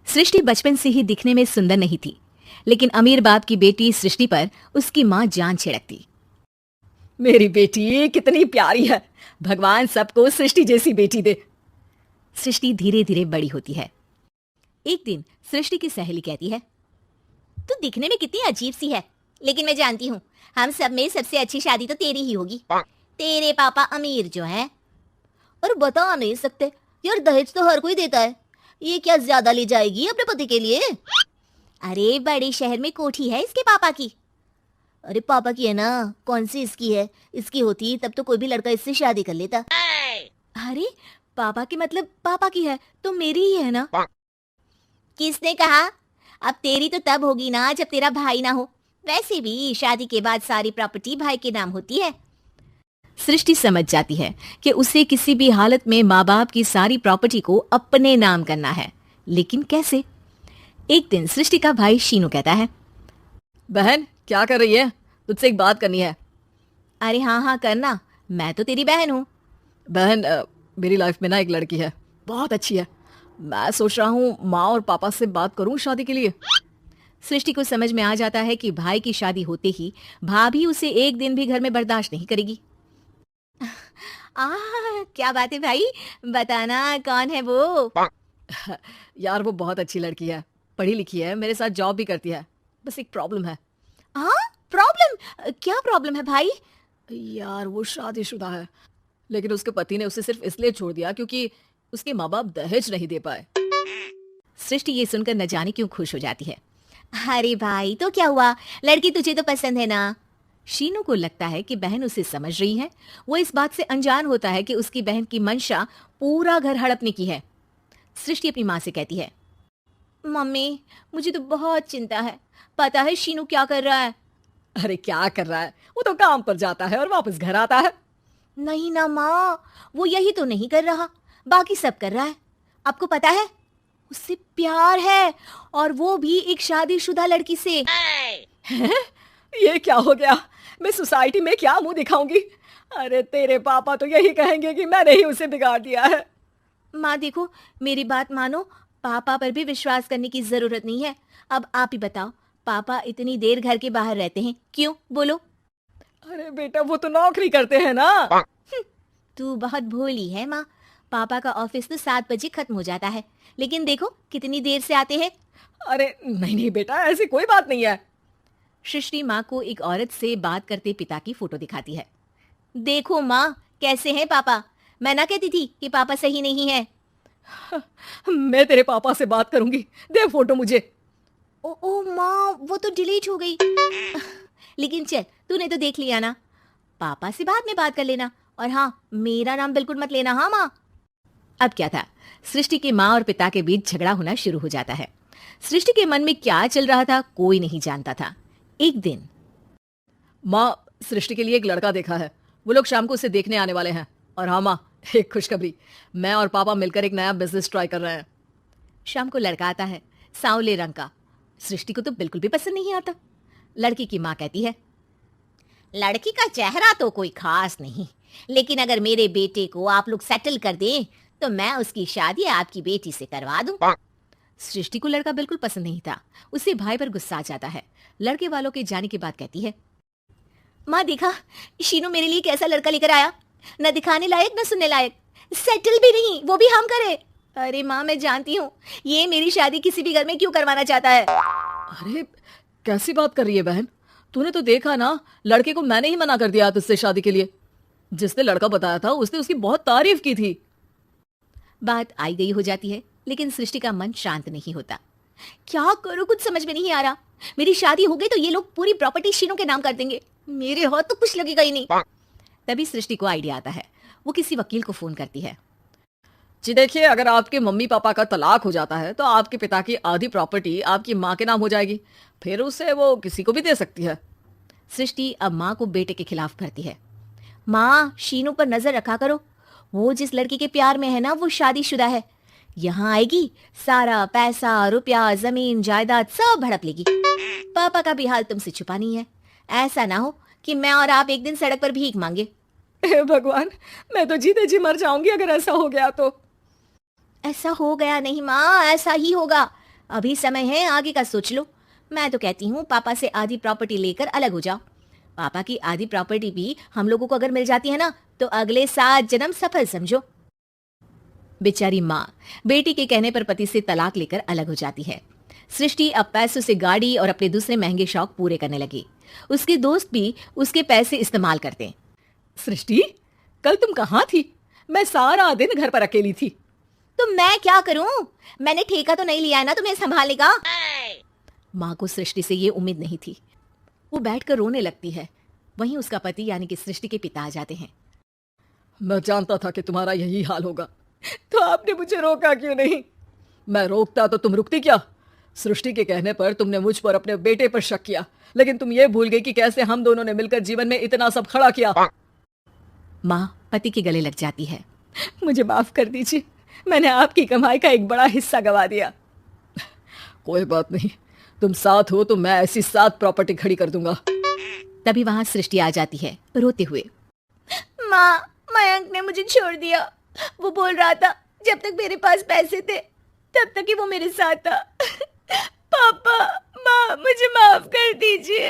सृष्टि बचपन से ही दिखने में सुंदर नहीं थी, लेकिन अमीर बाप की बेटी सृष्टि पर उसकी माँ जान छिड़कती। मेरी बेटी कितनी प्यारी है, भगवान सबको सृष्टि जैसी बेटी दे। सृष्टि धीरे धीरे बड़ी होती है। एक दिन सृष्टि की सहेली कहती है, तू दिखने में कितनी अजीब सी है, लेकिन मैं जानती हूँ हम सब में सबसे अच्छी शादी तो तेरी ही होगी। तेरे पापा अमीर जो हैं। और बता नहीं सकते यार, दहेज तो हर कोई देता है, ये क्या ज्यादा ले जाएगी अपने पति के लिए? अरे बड़े शहर में कोठी है इसके पापा की। अरे पापा की है ना, कौन सी इसकी है? इसकी होती तब तो कोई भी लड़का इससे शादी कर लेता। अरे पापा की मतलब पापा की है तो मेरी ही है ना। किसने कहा? अब तेरी तो तब होगी ना जब तेरा भाई ना हो। वैसे भी शादी के बाद सारी प्रॉपर्टी भाई के नाम होती है। सृष्टि समझ जाती है कि उसे किसी भी हालत में माँ बाप की सारी प्रॉपर्टी को अपने नाम करना है, लेकिन कैसे? एक दिन सृष्टि का भाई शीनू कहता है, बहन क्या कर रही है? तुझसे एक बात करनी है। अरे हाँ हाँ करना, मैं तो तेरी बहन हूँ। बहन मेरी लाइफ में ना एक लड़की है, बहुत अच्छी है। मैं सोच रहा हूँ माँ और पापा से बात करूँ शादी के लिए। सृष्टि को समझ में आ जाता है कि भाई की शादी होते ही भाभी उसे एक दिन भी घर में बर्दाश्त नहीं करेगी। क्या बात है भाई, बताना कौन है वो? यार वो बहुत अच्छी लड़की है, पढ़ी लिखी है, मेरे साथ जॉब भी करती है। बस एक प्रॉब्लम है। प्रॉब्लम? क्या प्रॉब्लम है भाई? यार वो शादीशुदा है, लेकिन उसके पति ने उसे सिर्फ इसलिए छोड़ दिया क्योंकि उसके माँ बाप दहेज नहीं दे पाए। सृष्टि ये सुनकर न जाने क्यों खुश हो जाती है। अरे भाई तो क्या हुआ, लड़की तुझे तो पसंद है ना। शीनू को लगता है कि बहन उसे समझ रही है। वो इस बात से अनजान होता है कि उसकी बहन की मंशा पूरा घर हड़पने की है। सृष्टि अपनी माँ से कहती है, मम्मी मुझे तो बहुत चिंता है, पता है शीनू क्या कर रहा है? अरे क्या कर रहा है, वो तो काम पर जाता है और वापस घर आता है। नहीं ना माँ, वो यही तो नहीं कर रहा, बाकी सब कर रहा है। आपको पता है उससे प्यार है, और वो भी एक शादीशुदा लड़की से। ये क्या हो गया? मैं सोसाइटी में क्या मुंह दिखाऊंगी? अरे तेरे पापा तो यही कहेंगे कि मैंने ही उसे बिगाड़ दिया है। माँ देखो, मेरी बात मानो, पापा पर भी विश्वास करने की जरूरत नहीं है। अब आप ही बताओ, पापा इतनी देर घर के बाहर रहते हैं क्यों, बोलो? अरे बेटा वो तो नौकरी करते हैं ना। तू बहुत भोली है माँ, पापा का ऑफिस तो 7 बजे खत्म हो जाता है, लेकिन देखो कितनी देर से आते हैं। अरे नहीं नहीं बेटा, ऐसी कोई बात नहीं है। सृष्टि माँ को एक औरत से बात करते पिता की फोटो दिखाती है। देखो माँ कैसे हैं पापा, मैं ना कहती थी कि पापा सही नहीं है। मैं तेरे पापा से बात करूंगी, दे फोटो मुझे। ओ माँ वो तो डिलीट हो गई। लेकिन चल, तूने तो देख लिया ना, पापा से बाद में बात कर लेना, और हाँ मेरा नाम बिल्कुल मत लेना। हाँ माँ। अब क्या था, सृष्टि के माँ और पिता के बीच झगड़ा होना शुरू हो जाता है। सृष्टि के मन में क्या चल रहा था कोई नहीं जानता था। एक दिन, माँ सृष्टि के लिए एक लड़का देखा है, वो लोग शाम को उसे देखने आने वाले हैं। और हाँ माँ, एक खुशखबरी, मैं और पापा मिलकर एक नया बिजनेस ट्राई कर रहे हैं। शाम को लड़का आता है, सांवले रंग का। सृष्टि को तो बिल्कुल भी पसंद नहीं आता। लड़की की माँ कहती है, लड़की का चेहरा तो कोई खास नहीं, लेकिन अगर मेरे बेटे को आप लोग सेटल कर दें तो मैं उसकी शादी आपकी बेटी से करवा दूं। सृष्टि को लड़का बिल्कुल पसंद नहीं था। उसे भाई पर गुस्सा आ जाता है। लड़के वालों के जाने के बाद कहती है, माँ देखा शीनू मेरे लिए कैसा लड़का लेकर आया, न दिखाने लायक न सुनने लायक, सेटल भी नहीं, वो भी हम करे। अरे माँ मैं जानती हूँ ये मेरी शादी किसी भी घर में क्यों करवाना चाहता है। अरे कैसी बात कर रही है बहन, तूने तो देखा ना, लड़के को मैंने ही मना कर दिया तुझसे शादी के लिए। जिसने लड़का बताया था उसने उसकी बहुत तारीफ की थी। बात आई गई हो जाती है, लेकिन सृष्टि का मन शांत नहीं होता। क्या करूं, कुछ समझ में नहीं आ रहा। मेरी शादी हो गई तो ये लोग पूरी प्रॉपर्टी शीनू के नाम कर देंगे, मेरे हाथ तो कुछ लगेगा ही नहीं। तभी सृष्टि को आइडिया आता है। वो किसी वकील को फोन करती है। जी देखिए, अगर आपके मम्मी पापा का तलाक हो जाता है तो आपके पिता की आधी प्रॉपर्टी आपकी माँ के नाम हो जाएगी, फिर उसे वो किसी को भी दे सकती है। सृष्टि अब माँ को बेटे के खिलाफ भरती है। माँ शीनू पर नजर रखा करो, वो जिस लड़की के प्यार में है ना वो शादीशुदा है। यहाँ आएगी, सारा पैसा रुपया जमीन जायदाद सब भड़प लेगी। पापा का भी हाल तुमसे छुपा नहीं है। ऐसा ना हो कि मैं और आप एक दिन सड़क पर भीख मांगे। हे भगवान, मैं तो जीते जी मर जाऊंगी अगर ऐसा हो गया तो। ऐसा हो गया नहीं माँ, ऐसा ही होगा। अभी समय है, आगे का सोच लो। मैं तो कहती हूँ पापा से आधी प्रॉपर्टी लेकर अलग हो जाओ। पापा की आधी प्रॉपर्टी भी हम लोगों को अगर मिल जाती है ना, तो अगले 7 जन्म सफल समझो। बेचारी माँ बेटी के कहने पर पति से तलाक लेकर अलग हो जाती है। सृष्टि अब पैसों से गाड़ी और अपने दूसरे महंगे शौक पूरे करने लगी। उसके दोस्त भी उसके पैसे इस्तेमाल करते। सृष्टि, कल तुम कहाँ थी? मैं सारा दिन घर पर अकेली थी। तो मैं क्या करूं? मैंने ठेका तो नहीं लिया है ना तुम्हें संभालने का। माँ को सृष्टि से ये उम्मीद नहीं थी। वो बैठकर रोने लगती है। वहीं उसका पति यानी कि सृष्टि के पिता आ जाते हैं। मैं जानता था कि तुम्हारा यही हाल होगा, तो आपने मुझे रोका क्यों नहीं? मैं रोकता तो तुम रुकती क्या? सृष्टि के कहने पर तुमने मुझ पर अपने बेटे पर शक किया, लेकिन तुम ये भूल गई कि कैसे हम दोनों ने मिलकर जीवन में इतना सब खड़ा किया। माँ पति के गले लग जाती है। मुझे माफ कर दीजिए, मैंने आपकी कमाई का एक बड़ा हिस्सा गवा दिया। कोई बात नहीं, तुम साथ हो तो मैं ऐसी 7 प्रॉपर्टी खड़ी कर दूंगा। तभी वहां सृष्टि आ जाती है रोते हुए। माँ, मयंक ने मुझे छोड़ दिया। वो बोल रहा था जब तक मेरे पास पैसे थे तब तक ही वो मेरे साथ था। पापा, माँ, मुझे माफ कर दीजिए।